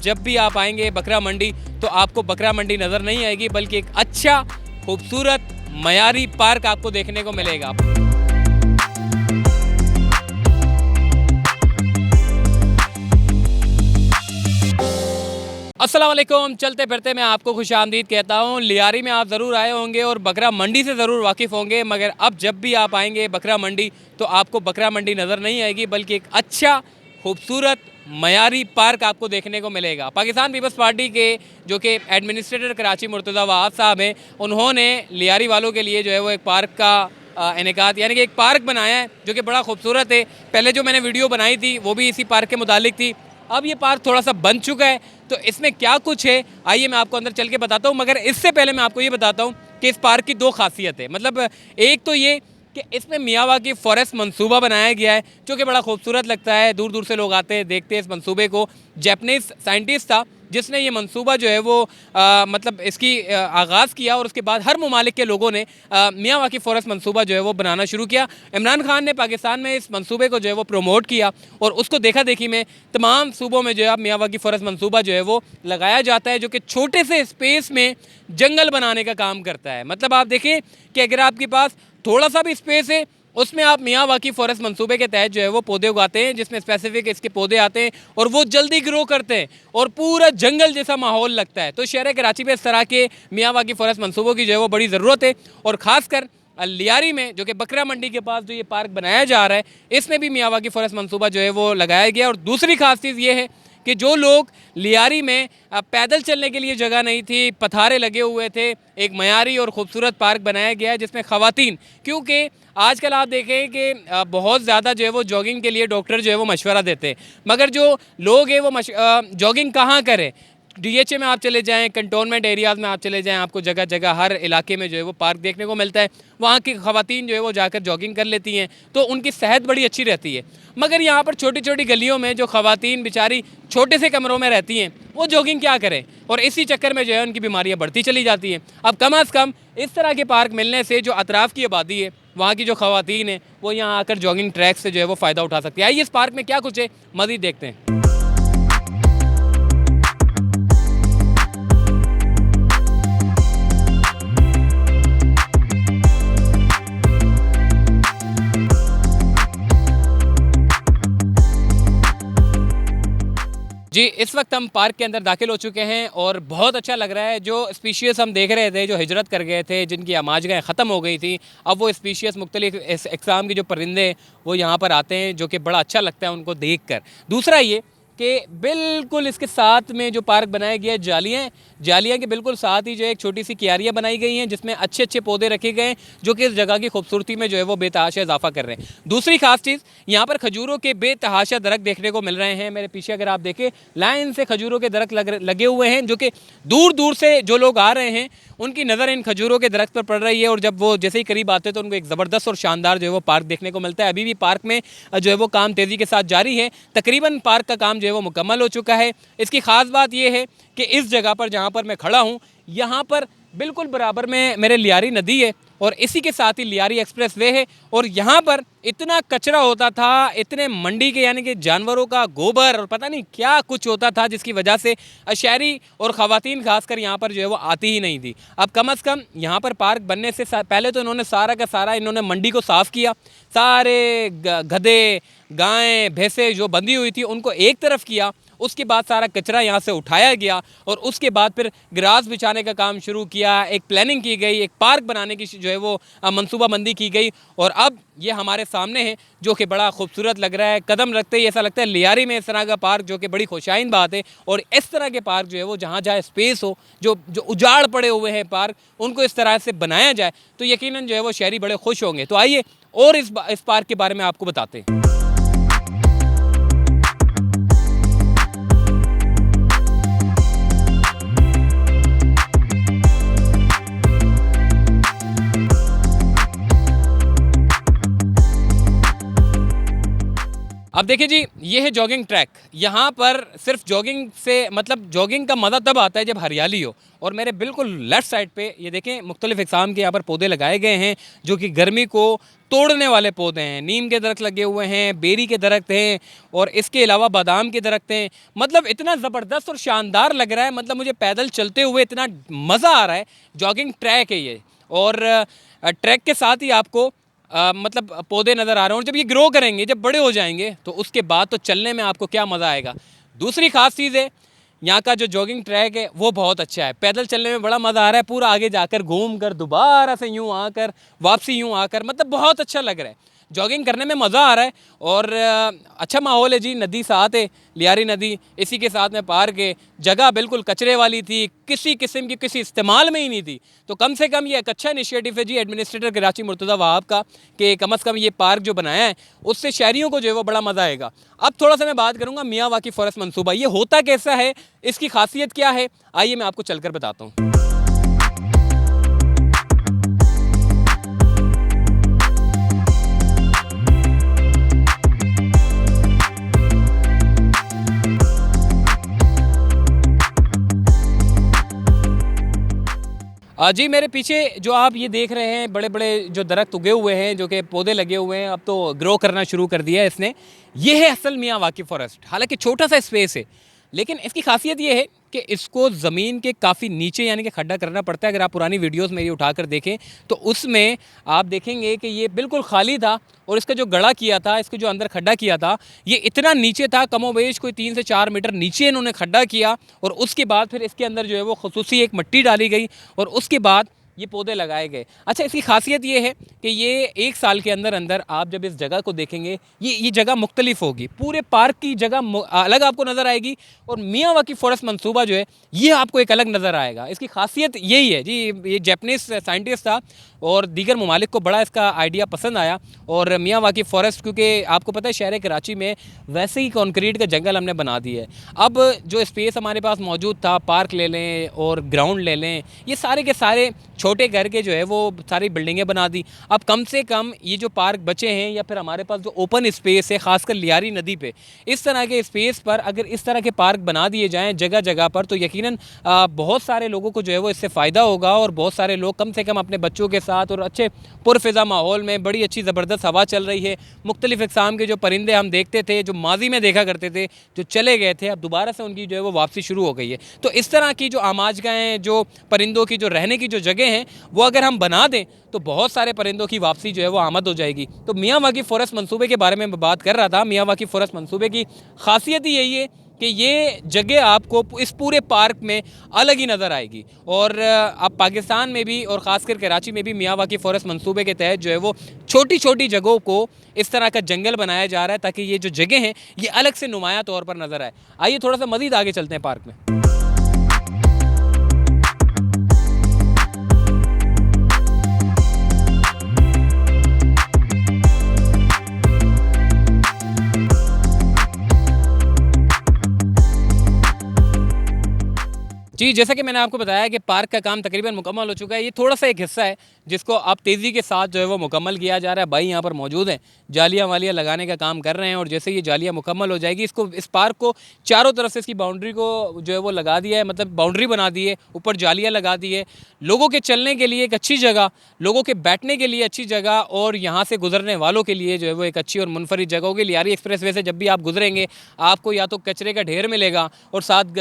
जब भी आप आएंगे बकरा मंडी तो आपको बकरा मंडी नज़र नहीं आएगी, बल्कि एक अच्छा खूबसूरत मयारी पार्क आपको देखने को मिलेगा। अस्सलाम वालेकुम। चलते फिरते मैं आपको खुशामदीद कहता हूँ। लियारी में आप ज़रूर आए होंगे और बकरा मंडी से ज़रूर वाकिफ़ होंगे, मगर अब जब भी आप आएंगे बकरा मंडी तो आपको बकरा मंडी नज़र नहीं आएगी, बल्कि एक अच्छा खूबसूरत मयारी पार्क आपको देखने को मिलेगा। पाकिस्तान पीपल्स पार्टी के जो कि एडमिनिस्ट्रेटर कराची मुर्तज़ा वहाब साहब हैं, उन्होंने लियारी वालों के लिए जो है वो एक पार्क का इनेकाद यानी कि एक पार्क बनाया है जो कि बड़ा खूबसूरत है। पहले जो मैंने वीडियो बनाई थी वो भी इसी पार्क के मुतालिक थी। अब ये पार्क थोड़ा सा बन चुका है, तो इसमें क्या कुछ है आइए मैं आपको अंदर चल के बताता हूँ। मगर इससे पहले मैं आपको ये बताता हूँ कि इस पार्क की दो खासियत है। मतलब एक तो ये कि इसमें मियावाकी फॉरेस्ट मंसूबा बनाया गया है जो कि बड़ा खूबसूरत लगता है। दूर दूर से लोग आते हैं, देखते हैं इस मंसूबे को। जैपनीज़ साइंटिस्ट था जिसने ये मंसूबा जो है वो मतलब इसकी आगाज़ किया और उसके बाद हर ममालिक के लोगों ने मियावाकी फॉरेस्ट मंसूबा जो है वो बनाना शुरू किया। इमरान खान ने पाकिस्तान में इस मंसूबे को जो है वो प्रमोट किया और उसको देखा देखी में तमाम सूबों में जो है मियावाकी फॉरेस्ट मंसूबा जो है वो लगाया जाता है, जो कि छोटे से स्पेस में जंगल बनाने का काम करता है। मतलब आप देखें कि अगर आपके पास थोड़ा सा भी स्पेस है उसमें आप मियावाकी फॉरेस्ट मंसूबे के तहत जो है वो पौधे उगाते हैं, जिसमें स्पेसिफिक इसके पौधे आते हैं और वो जल्दी ग्रो करते हैं और पूरा जंगल जैसा माहौल लगता है। तो शहर कराची में इस तरह के मियावाकी फॉरेस्ट मंसूबों की जो है वो बड़ी ज़रूरत है। और ख़ासकर लियारी में जो कि बकरा मंडी के पास जो ये पार्क बनाया जा रहा है, इसमें भी मियावाकी फॉरेस्ट मंसूबा जो है वो लगाया गया। और दूसरी खास चीज़ ये है कि जो लोग लियारी में पैदल चलने के लिए जगह नहीं थी, पथारे लगे हुए थे, एक मयारी और ख़ूबसूरत पार्क बनाया गया है जिसमें ख़वातीन, क्योंकि आजकल आप देखें कि बहुत ज़्यादा जो है वो जॉगिंग के लिए डॉक्टर जो है वो मशवरा देते हैं, मगर जो लोग हैं वो जॉगिंग कहाँ करें। DHA में आप चले जाएं, कंटोनमेंट एरियाज़ में आप चले जाएं, आपको जगह जगह हर इलाके में जो है वो पार्क देखने को मिलता है। वहाँ की ख़वातीन जो है वो जाकर जॉगिंग कर लेती हैं तो उनकी सेहत बड़ी अच्छी रहती है। मगर यहाँ पर छोटी छोटी गलियों में जो ख़वातीन बेचारी छोटे से कमरों में रहती हैं वो जॉगिंग क्या करें, और इसी चक्कर में जो है उनकी बीमारियाँ बढ़ती चली जाती हैं। अब कम अज़ कम इस तरह के पार्क मिलने से जो अतराफ़ की आबादी है, वहाँ की जो ख़वातीन है, वो यहाँ आकर जॉगिंग ट्रैक से जो है वो फ़ायदा उठा सकती है। आइए इस पार्क में क्या कुछ है मज़ीद देखते हैं। जी, इस वक्त हम पार्क के अंदर दाखिल हो चुके हैं और बहुत अच्छा लग रहा है। जो स्पीशीज़ हम देख रहे थे, जो हिजरत कर गए थे, जिनकी आमाजगाहें ख़त्म हो गई थी, अब वो स्पीशीज़ मुख्तलिफ़ इक़साम के जो परिंदे वो यहाँ पर आते हैं, जो कि बड़ा अच्छा लगता है उनको देख कर। दूसरा ये कि बिल्कुल इसके साथ में जो पार्क बनाया गया है, जालियाँ के बिल्कुल साथ ही जो एक छोटी सी क्यारियाँ बनाई गई हैं जिसमें अच्छे अच्छे पौधे रखे गए हैं जो कि इस जगह की खूबसूरती में जो है वो बेतहाशा इजाफा कर रहे हैं। दूसरी खास चीज़, यहाँ पर खजूरों के बेतहाशा दरख्त देखने को मिल रहे हैं। मेरे पीछे अगर आप देखें, लाइन से खजूरों के दरख्त लगे हुए हैं, जो कि दूर दूर से जो लोग आ रहे हैं उनकी नज़र इन खजूरों के दरख्त पर पड़ रही है। और जब वो जैसे ही करीब आते हैं तो उनको एक ज़बरदस्त और शानदार जो है वो पार्क देखने को मिलता है। अभी भी पार्क में जो है वो काम तेज़ी के साथ जारी है। तकरीबन पार्क का काम जो है वो मुकम्मल हो चुका है। इसकी ख़ास बात यह है कि इस जगह पर जहाँ पर मैं खड़ा हूँ, यहाँ पर बिल्कुल बराबर में मेरे लियारी नदी है और इसी के साथ ही लियारी एक्सप्रेस वे है। और यहाँ पर इतना कचरा होता था, इतने मंडी के यानी कि जानवरों का गोबर और पता नहीं क्या कुछ होता था, जिसकी वजह से शहरी और ख़वातीन खासकर यहाँ पर जो है वो आती ही नहीं थी। अब कम अज़ कम यहाँ पर पार्क बनने से पहले तो इन्होंने सारा का सारा इन्होंने मंडी को साफ़ किया, सारे गधे गायें भैंसें जो बंधी हुई थी उनको एक तरफ किया, उसके बाद सारा कचरा यहाँ से उठाया गया और उसके बाद फिर ग्रास बिछाने का काम शुरू किया, एक प्लानिंग की गई, एक पार्क बनाने की जो है वो मंसूबाबंदी की गई। और अब ये हमारे सामने है जो कि बड़ा खूबसूरत लग रहा है। कदम रखते ही ऐसा लगता है लियारी में इस तरह का पार्क, जो कि बड़ी खुशाइन बात है। और इस तरह के पार्क जो है वो जहाँ जहाँ स्पेस हो, जो उजाड़ पड़े हुए हैं पार्क, उनको इस तरह से बनाया जाए तो यकीनन जो है वो शहरी बड़े खुश होंगे। तो आइए और इस पार्क के बारे में आपको बताते हैं। अब देखिए जी, ये है जॉगिंग ट्रैक। यहाँ पर सिर्फ जॉगिंग से मतलब जॉगिंग का मज़ा तब आता है जब हरियाली हो। और मेरे बिल्कुल लेफ़्ट साइड पे ये देखें मुख्तलिफ़ इक़साम के यहाँ पर पौधे लगाए गए हैं जो कि गर्मी को तोड़ने वाले पौधे हैं। नीम के दरख्त लगे हुए हैं, बेरी के दरख्त हैं और इसके अलावा बादाम के दरख्त हैं। मतलब इतना ज़बरदस्त और शानदार लग रहा है, मतलब मुझे पैदल चलते हुए इतना मज़ा आ रहा है। जॉगिंग ट्रैक है ये और ट्रैक के साथ ही आपको मतलब पौधे नज़र आ रहे हैं और जब ये ग्रो करेंगे, जब बड़े हो जाएंगे तो उसके बाद तो चलने में आपको क्या मज़ा आएगा। दूसरी ख़ास चीज़ है यहाँ का जो जॉगिंग ट्रैक है वो बहुत अच्छा है। पैदल चलने में बड़ा मज़ा आ रहा है, पूरा आगे जाकर घूम कर दोबारा से यूँ आकर वापसी यूँ आकर मतलब बहुत अच्छा लग रहा है। जॉगिंग करने में मज़ा आ रहा है और अच्छा माहौल है जी। नदी साथ है, लियारी नदी, इसी के साथ में पार्क है। जगह बिल्कुल कचरे वाली थी, किसी किस्म की किसी इस्तेमाल में ही नहीं थी। तो कम से कम ये एक अच्छा इनिशिएटिव है जी एडमिनिस्ट्रेटर कराची मुर्तज़ा वहाब का कि कम से कम ये पार्क जो बनाया है उससे शहरियों को जो है वो बड़ा मज़ा आएगा। अब थोड़ा सा मैं बात करूँगा मियाँ वाकी फ़ॉरेस्ट मनसूबा, ये होता कैसा है, इसकी खासियत क्या है, आइए मैं आपको चलकर बताता हूँ। जी मेरे पीछे जो आप ये देख रहे हैं बड़े बड़े जो दरख्त उगे हुए हैं, जो कि पौधे लगे हुए हैं, अब तो ग्रो करना शुरू कर दिया है इसने। ये है असल मियाँ वाकी फ़ॉरेस्ट। हालांकि छोटा सा स्पेस है लेकिन इसकी खासियत ये है कि इसको ज़मीन के काफ़ी नीचे यानी कि खड्डा करना पड़ता है। अगर आप पुरानी वीडियोस मेरी उठाकर देखें तो उसमें आप देखेंगे कि ये बिल्कुल खाली था और इसका जो गड़ा किया था, इसके जो अंदर खड्डा किया था, ये इतना नीचे था, कमोबेश कोई 3 से 4 मीटर नीचे इन्होंने खड्डा किया और उसके बाद फिर इसके अंदर जो है वो खुसूसी एक मिट्टी डाली गई और उसके बाद ये पौधे लगाए गए। अच्छा, इसकी खासियत ये है कि ये 1 साल के अंदर अंदर आप जब इस जगह को देखेंगे ये जगह मुख्तलिफ होगी, पूरे पार्क की जगह अलग आपको नज़र आएगी और मियाँ वाकी फ़ॉरेस्ट मनसूबा जो है ये आपको एक अलग नज़र आएगा। इसकी खासियत यही है जी। ये जैपनीज़ साइंटिस्ट था और दीगर ममालिक को बड़ा इसका आइडिया पसंद आया और मियाँ वाकी फ़ॉरेस्ट, क्योंकि आपको पता है शहर कराची में वैसे ही कंक्रीट का जंगल हमने बना दिया है। अब जो स्पेस हमारे पास मौजूद था, पार्क ले लें और ग्राउंड ले लें, ये सारे के सारे छोटे घर के जो है वो सारी बिल्डिंगें बना दी। अब कम से कम ये जो पार्क बचे हैं या फिर हमारे पास जो ओपन स्पेस है, ख़ासकर लियारी नदी पे, इस तरह के स्पेस पर अगर इस तरह के पार्क बना दिए जाएँ जगह जगह पर तो यकीनन बहुत सारे लोगों को जो है वो इससे फ़ायदा होगा और बहुत सारे लोग कम से कम अपने बच्चों के साथ और अच्छे पुरफ़िज़ा माहौल में, बड़ी अच्छी ज़बरदस्त हवा चल रही है, मुख्तलिफ़ इक़साम के जो परिंदे हम देखते थे, जो माजी में देखा करते थे, जो चले गए थे, अब दोबारा से उनकी जो है वो वापसी शुरू हो गई है। तो इस तरह की जो आमाजगाहें, जो परिंदों की जो रहने की जो जगह हैं, वो अगर हम बना दें तो बहुत सारे परिंदों की वापसी जो है वो आमद हो जाएगी। तो मियाँ वाकी फ़ॉरेस्ट मनसूबे के बारे में मैं बात कर रहा था। मियाँ वाकी फ़ॉरेस्ट मनसूबे की खासियत ही यही है कि ये जगह आपको इस पूरे पार्क में अलग ही नज़र आएगी और अब पाकिस्तान में भी और ख़ासकर कराची में भी मियाँ वाकी फ़ॉरेस्ट मनसूबे के तहत जो है वो छोटी छोटी जगहों को इस तरह का जंगल बनाया जा रहा है ताकि ये जो जगह हैं ये अलग से नुमायाँ तौर पर नज़र आए। आइए थोड़ा सा मज़ीद आगे चलते हैं पार्क में। जी, जैसा कि मैंने आपको बताया कि पार्क का काम तकरीबन मुकम्मल हो चुका है। ये थोड़ा सा एक हिस्सा है जिसको अब तेज़ी के साथ जो है वो मुकम्मल किया जा रहा है। भाई यहाँ पर मौजूद हैं, जालियाँ वालियाँ लगाने का काम कर रहे हैं और जैसे ये जालियाँ मुकम्मल हो जाएगी, इस पार्क को चारों तरफ से इसकी बाउंड्री को जो है वो लगा दिया है, मतलब बाउंड्री बना दी है, ऊपर जालियाँ लगा दी है, लोगों के चलने के लिए एक अच्छी जगह, लोगों के बैठने के लिए अच्छी जगह और यहाँ से गुजरने वालों के लिए जो है वो एक अच्छी और मुनफरिद जगह होगी। लियारी एक्सप्रेस वे से जब भी आप गुजरेंगे आपको या तो कचरे का ढेर मिलेगा और साथ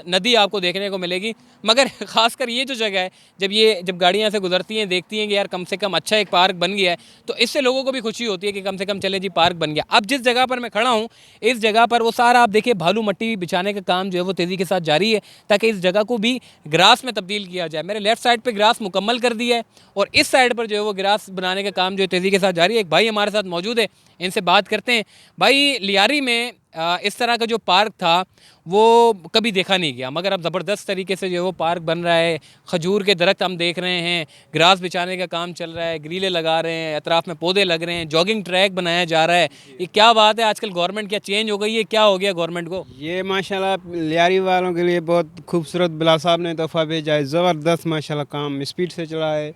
नदी आपको देखने को मिलेगी, मगर ख़ासकर ये जो जगह है जब गाड़ियाँ से गुजरती हैं, देखती हैं कि यार कम से कम अच्छा एक पार्क बन गया है, तो इससे लोगों को भी खुशी होती है कि कम से कम चले जी पार्क बन गया। अब जिस जगह पर मैं खड़ा हूँ इस जगह पर वो सारा आप देखिए भालू मट्टी बिछाने का काम जो है वो तेज़ी के साथ जारी है ताकि इस जगह को भी ग्रास में तब्दील किया जाए। मेरे लेफ़्ट साइड पर ग्रास मुकम्मल कर दिया है और इस साइड पर जो है वो ग्रास बनाने का काम जो है तेज़ी के साथ जारी है। एक भाई हमारे साथ मौजूद है, इनसे बात करते हैं। भाई, लियारी में इस तरह का जो पार्क था वो कभी देखा नहीं गया, मगर अब ज़बरदस्त तरीके से जो है वो पार्क बन रहा है। खजूर के दरख्त हम देख रहे हैं, ग्रास बिछाने का काम चल रहा है, ग्रीले लगा रहे हैं, अतराफ़ में पौधे लग रहे हैं, जॉगिंग ट्रैक बनाया जा रहा है। ये क्या बात है, आजकल गवर्नमेंट क्या चेंज हो गई है, क्या हो गया गवर्नमेंट को? ये माशाल्लाह लियारी वालों के लिए बहुत खूबसूरत बिलाल साहब ने तोहफ़ा भेजा है। ज़बरदस्त माशाल्लाह काम स्पीड से चला है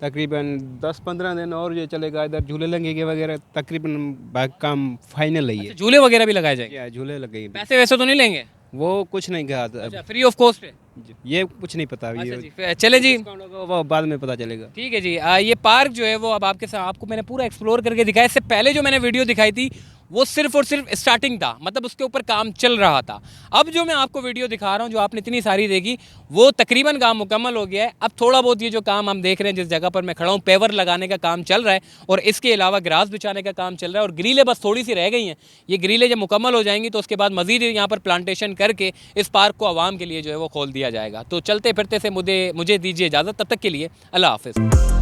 तकरीबन 10-15 दिन और ये चलेगा। इधर झूले लगेंगे वगैरह, तकरीबन काम फाइनल है ये। अच्छा, झूले वगैरह भी लगाए जाएंगे? क्या झूले लगेंगे? पैसे वैसे तो नहीं लेंगे? वो कुछ नहीं कहा था अच्छा, फ्री ऑफ कॉस्ट है? ये कुछ नहीं पता अभी। अच्छा जी, चले जी। डिस्काउंट होगा वो बाद में पता चलेगा। ठीक है जी। ये पार्क जो है वो अब आपके साथ, आपको मैंने पूरा एक्सप्लोर करके दिखाया। इससे पहले जो मैंने वीडियो दिखाई थी वो सिर्फ और सिर्फ स्टार्टिंग था, मतलब उसके ऊपर काम चल रहा था। अब जो मैं आपको वीडियो दिखा रहा हूँ, जो आपने इतनी सारी देखी, वो तकरीबन काम मुकम्मल हो गया है। अब थोड़ा बहुत ये जो काम हम देख रहे हैं, जिस जगह पर मैं खड़ा हूँ, पेवर लगाने का काम चल रहा है और इसके अलावा ग्रास बिछाने का काम चल रहा है और ग्रिलें बस थोड़ी सी रह गई हैं। ये ग्रिलें जब मुकम्मल हो जाएंगी तो उसके बाद मजीद यहाँ पर प्लांटेशन करके इस पार्क को आवाम के लिए जो है वो खोल दिया जाएगा। तो चलते फिरते से मुझे दीजिए इजाज़त, तब तक के लिए अल्लाह हाफिज़।